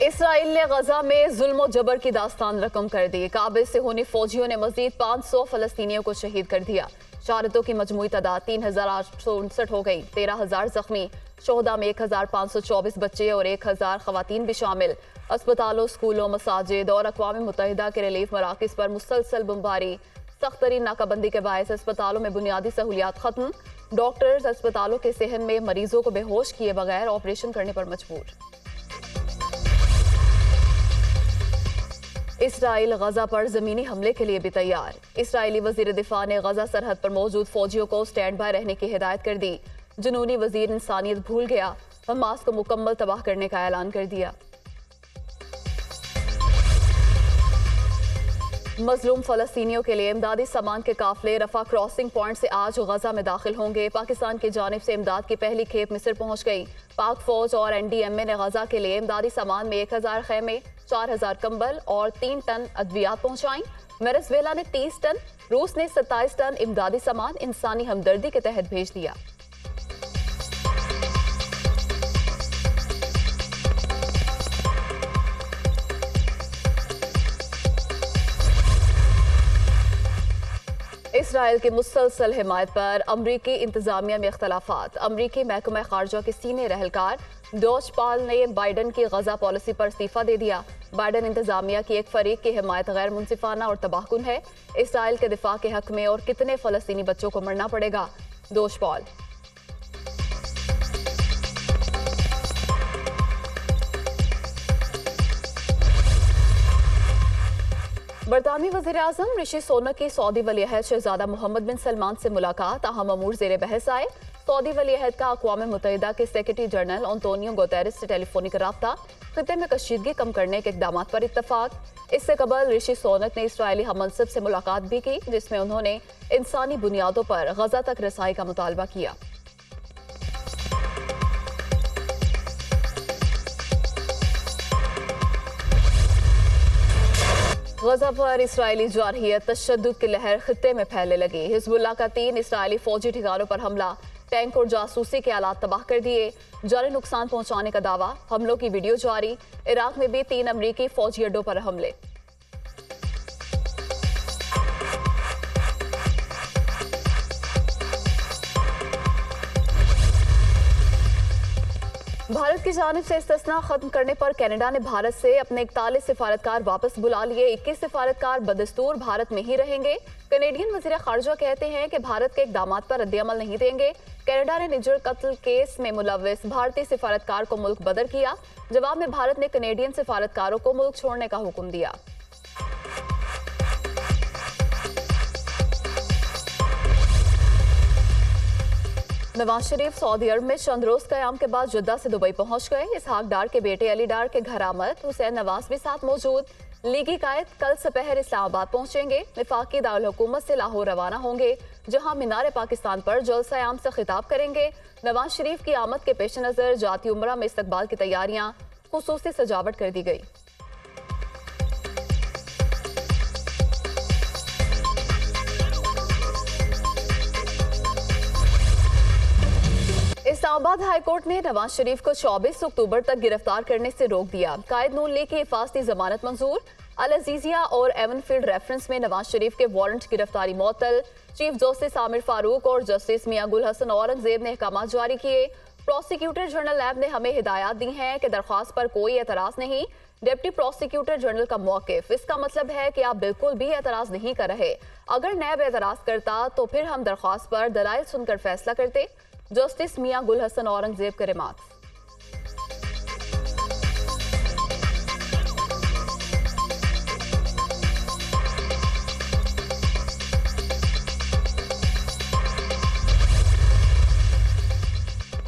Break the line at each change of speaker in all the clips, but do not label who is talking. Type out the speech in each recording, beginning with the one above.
Israel ने गजा में जुल्म और जबर की दास्तान रकम कर दी। काबिल से होनी फौजियों ने मजीद 500 फलस्तीनियों को शहीद कर दिया। शहादतों की मजमूई तादाद 3,859 हो गई। 13,000 जख्मी। शोहदा में 1,524 बच्चे और 1,000 खवातीन भी शामिल। अस्पतालों, स्कूलों, मसाजिद और अक़वाम मुत्तहिदा के रिलीफ मराकज़ पर मुसलसल बमबारी। सख्त तरीन नाकाबंदी के बायस अस्पतालों में बुनियादी सहूलियात खत्म। डॉक्टर्स अस्पतालों के सहन में मरीजों को बेहोश किए बगैर ऑपरेशन करने पर मजबूर। इसराइल गजा पर जमीनी हमले के लिए भी तैयार। इसराइली वजीर दिफा ने गजा सरहद पर मौजूद फौजियों को स्टैंड बाय रहने की हिदायत कर दी। जुनूनी वजीर इंसानियत भूल गया, हमास को मुकम्मल तबाह करने का ऐलान कर दिया। मजलूम फलस्तीनियों के लिए इमदादी सामान के काफिले रफा क्रॉसिंग पॉइंट से आज गजा में दाखिल होंगे। पाकिस्तान की जानिब से इमदाद की पहली खेप मिस्र पहुंच गई। पाक फौज और NDMA ने गजा के लिए इमदादी सामान में 1,000 खेमे, 4,000 कंबल और 3 टन अद्वियात पहुंचाई। वेनेजुएला ने 30 टन, रूस ने 27 टन इमदादी सामान इंसानी हमदर्दी के तहत भेज दिया। इसराइल की मुसलसल हिमायत पर अमरीकी इंतजामिया में इख्तलाफात। अमरीकी महकमा खारजा के सीनियर रहलकार डॉज पाल ने बाइडन की गजा पॉलिसी पर इस्तीफा दे दिया। बाइडन इंतजामिया की एक फरीक की हिमायत गैर मुनसिफाना और तबाहकुन है। इसराइल के दिफा के हक में और कितने फलस्तीनी बच्चों को मरना पड़ेगा, डॉज पाल। बरतानवी वज़ीर आज़म ऋषि सुनक की सऊदी वली-अहद शहजादा मोहम्मद बिन सलमान से मुलाकात। अहम अमूर ज़ेरे बहस आए। सऊदी वली-अहद का अक़वाम मुत्तहिदा के सेक्रेटरी जनरल एंटोनियो गुतेरेस से टेलीफोनिक रब्ता। खित्ते में कशीदगी कम करने के इक़दाम पर इत्तफाक। इससे कबल ऋषि सुनक ने इसराइली हममंसब से मुलाकात भी की, जिसमें उन्होंने इंसानी बुनियादों पर गजा तक रसाई का मुतालबा किया। गजा पर इसराइली जारहियत तशद्दुद की लहर खित्ते में फैलने लगी। हिजबुल्लाह का 3 इसराइली फौजी ठिकानों पर हमला, टैंक और जासूसी के आलात तबाह कर दिए। जानी नुकसान पहुंचाने का दावा, हमलों की वीडियो जारी। इराक में भी 3 अमरीकी फौजी अड्डों पर हमले। भारत की जानिब से इस्तिस्ना खत्म करने पर कनाडा ने भारत से अपने 41 सिफारतकार वापस बुला लिए। 21 सिफारतकार बदस्तूर भारत में ही रहेंगे। कनेडियन वजीर खारजा कहते हैं कि भारत के इक़दामात पर रद्द-ए-अमल नहीं देंगे। कनाडा ने निजर कत्ल केस में मुलव्विस भारतीय सिफारतकार को मुल्क बदर किया। जवाब में भारत ने कनेडियन सिफारतकारों को मुल्क छोड़ने का हुक्म दिया। नवाज शरीफ सऊदी अरब में चंद रोज कयाम के बाद जद्दा से दुबई पहुंच गए। इसहाक डार के बेटे अली डार के घर आमद। हुसैन नवाज भी साथ मौजूद। लीगी कायद कल सपहर इस्लामाबाद पहुंचेंगे। वफाकी दारुल हुकूमत से लाहौर रवाना होंगे, जहां मीनार पाकिस्तान पर जलसा आम से खिताब करेंगे। नवाज शरीफ की आमद के पेश नजर जाती उम्रा में इस्तकबाल की तैयारियां खुसूसी सजावट कर दी गई। इस्लामाबाद हाई कोर्ट ने नवाज शरीफ को 24 अक्टूबर तक गिरफ्तार करने से रोक दिया। कायद नून लीग की हिफाजती जमानत मंजूर। अल अजीजिया और एवनफील्ड रेफरेंस में नवाज शरीफ के वारंट गिरफ्तारी मुअत्तल। चीफ जस्टिस आमिर फारूक और जस्टिस मियां गुल हसन औरंगजेब ने अहकाम जारी किए। प्रोसिक्यूटर जनरल नैब ने हमें हिदायत दी हैं कि दरख्वास्त पर कोई एतराज नहीं। डिप्टी प्रोसिक्यूटर जनरल का मौक़िफ़, इसका मतलब है कि आप बिल्कुल भी एतराज नहीं कर रहे। अगर नैब एतराज करता तो फिर हम दरख्वास्त पर दलाइल सुनकर फैसला करते। जस्टिस मियां गुल हसन औरंगजेब के रिमार्क्स।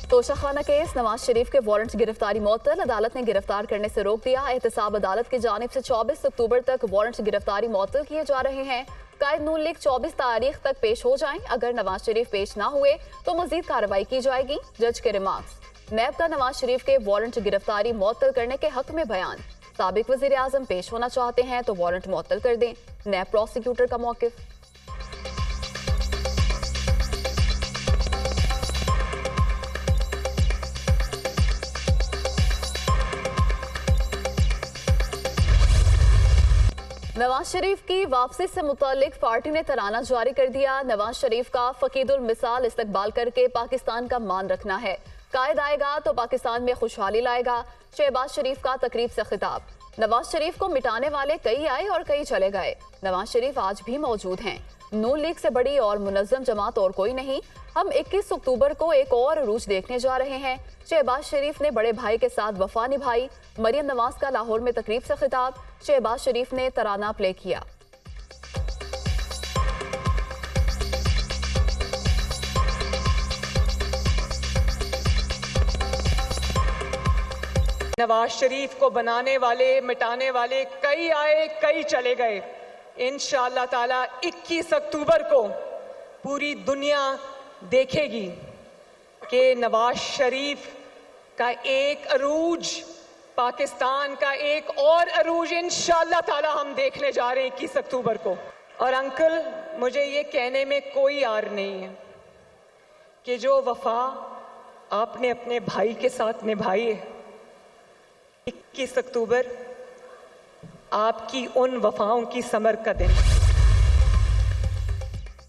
तोशाखाना केस, नवाज शरीफ के वारंट गिरफ्तारी मुअत्तल। अदालत ने गिरफ्तार करने से रोक दिया। एहतसाब अदालत की जानिब से 24 अक्टूबर तक वारंट गिरफ्तारी मुअत्तल किए जा रहे हैं। कायद नून लीग 24 तारीख तक पेश हो जाएं। अगर नवाज शरीफ पेश ना हुए तो मजीद कार्रवाई की जाएगी। जज के रिमार्क्स। नैब का नवाज शरीफ के वारंट गिरफ्तारी मुअत्तल करने के हक में बयान। साबिक वजीर आजम पेश होना चाहते हैं तो वारंट मुअत्तल कर दें। नैब प्रोसिक्यूटर का मौक़िफ़। नवाज शरीफ की वापसी से मुतालिक पार्टी ने तराना जारी कर दिया। नवाज शरीफ का फकीदुल मिसाल इस्तकबाल करके पाकिस्तान का मान रखना है। कायद आएगा तो पाकिस्तान में खुशहाली लाएगा। शहबाज शरीफ का तकरीब से खिताब। नवाज शरीफ को मिटाने वाले कई आए और कई चले गए। नवाज शरीफ आज भी मौजूद हैं। नून लीग से बड़ी और मुनज़्ज़म जमात और कोई नहीं। हम 21 अक्टूबर को एक और अरूज देखने जा रहे हैं। शहबाज शरीफ ने बड़े भाई के साथ वफा निभाई। मरियम नवाज का लाहौर में तकरीब से खिताब। शहबाज शरीफ ने तराना प्ले किया।
नवाज शरीफ को बनाने वाले, मिटाने वाले कई आए, कई चले गए। इंशाअल्लाह ताला 21 अक्टूबर को पूरी दुनिया देखेगी कि नवाज शरीफ का एक अरूज, पाकिस्तान का एक और अरूज इंशाअल्लाह ताला हम देखने जा रहे हैं 21 अक्टूबर को। और अंकल, मुझे ये कहने में कोई आर नहीं है कि जो वफा आपने अपने भाई के साथ निभाई है, 21 अक्टूबर आपकी उन वफाओं की समर का दिन।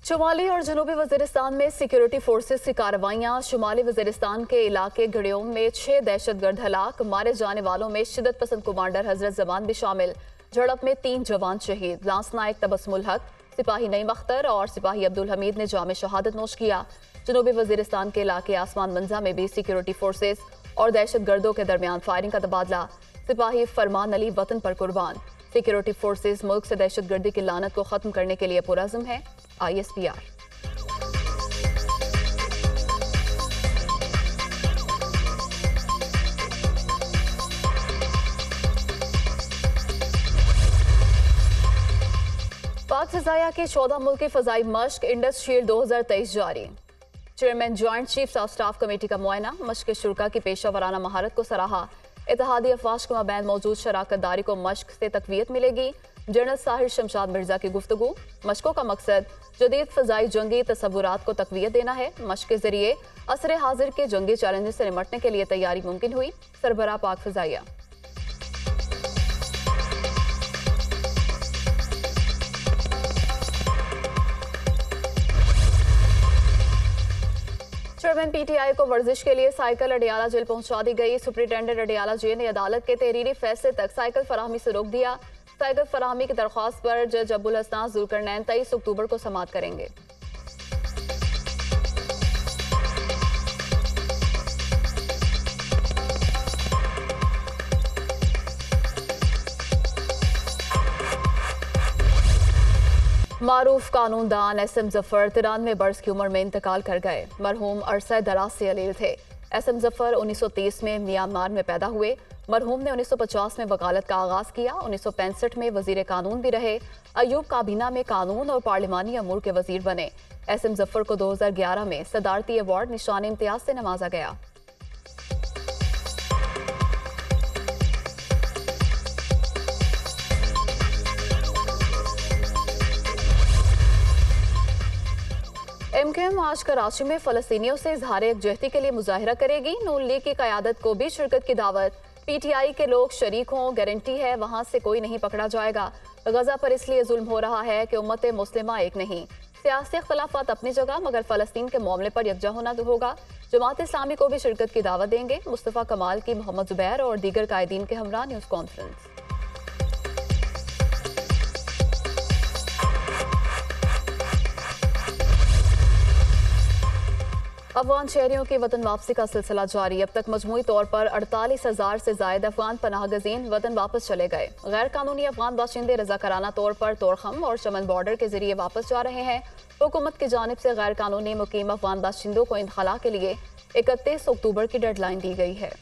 शुमाली और जनूबी वजीरिस्तान में सिक्योरिटी फोर्सेस की कार्रवाइयां। शुमाली वजीरिस्तान के इलाके गड़ियोम में 6 दहशतगर्द हलाक। मारे जाने वालों में शिदत पसंद कमांडर हजरत जमान भी शामिल। झड़प में 3 जवान शहीद। लांस नायक तबस्सुमुल हक, सिपाही नईम अख्तर और सिपाही अब्दुल हमीद ने जाम शहादत नोश किया। जनूबी वजीरिस्तान के इलाके आसमान मंजा में भी सिक्योरिटी फोर्सेस और दहशतगर्दों के दरमियान फायरिंग का तबादला। सिपाही फरमान अली वतन पर कुर्बान। सिक्योरिटी फोर्सेस मुल्क से दहशतगर्दी की लानत को खत्म करने के लिए पुरअज़्म है। ISPR। पाक फ़िज़ाया की 14 मुल्की फ़ज़ाई मश्क इंडस शील्ड 2023 जारी। Chairman joint chiefs of staff committee का मुआयना। मश्क के शुरा की पेशा वराना महारत को सराहा। इत्तेहादी अफवाज के माबैन मौजूद शराकत दारी को मश्क से तकवीयत मिलेगी। जनरल साहिर शमशाद मिर्जा की गुफ्तगू। मश्कों का मकसद जदीद फ़ज़ाई जंगी तसव्वुरात को तकवीयत देना है। मश्क के जरिए असर हाजिर के जंगी चैलेंजेस से निमटने के लिए तैयारी मुमकिन हुई। सरबराह पाक फ़िज़ाइया। चेयरमैन PTI को वर्जिश के लिए साइकिल अडियाला जेल पहुंचा दी गई। सुप्रिंटेंडेंट अडियाला जेल ने अदालत के तहरीरी फैसले तक साइकिल फराहमी से रोक दिया। साइकिल फराहमी की दरख्वास्त पर जज अबुल हसनान जुल्करनैन 23 अक्टूबर को समाअत करेंगे। मारूफ कानूनदान SM जफर 93 बरस की उम्र में इंतकाल कर गए। मरहूम अरसा दराज से अलील थे। SM जफर 1930 में म्यांमार में पैदा हुए। मरहूम ने 1950 में वकालत का आगाज किया। 1965 में वजीर कानून भी रहे। अयूब काबीना में कानून और पार्लिमानी अमूर के वजीर बने। SM जफर को 2011 में सदारती अवार्ड निशान इम्तियाज से नवाजा गया। MKM आज कराची में फलस्तीनियों से इजहार यकजहती के लिए मुजाहिरा करेगी। नून लीग की क़यादत को भी शिरकत की दावत। PTI के लोग शरीक हों, गारंटी है वहाँ से कोई नहीं पकड़ा जाएगा। गजा पर इसलिए जुल्म हो रहा है कि उम्मत मुस्लिमा एक नहीं। सियासी इख्तलाफात अपनी जगह, मगर फ़लस्तीन के मामले पर यकजा होना होगा। जमात इस्लामी को भी शिरकत की दावत देंगे। मुस्तफ़ा कमाल की मोहम्मद जुबैर और दीगर कायदीन के हमरा न्यूज़ कॉन्फ्रेंस। अफगान शहरियों की वतन वापसी का सिलसिला जारी। अब तक मजमूई तौर पर 48,000 से ज्यादा अफगान पनाह गजीन वतन वापस चले गए। गैर कानूनी अफगान बाशिंदे रजाकाराना तौर पर तोरखम और चमन बॉर्डर के जरिए वापस जा रहे हैं। हुकूमत की जानिब से गैर कानूनी मुकीम अफगान बाशिंदों को इनखला के लिए 31 अक्टूबर की डेडलाइन दी गई है।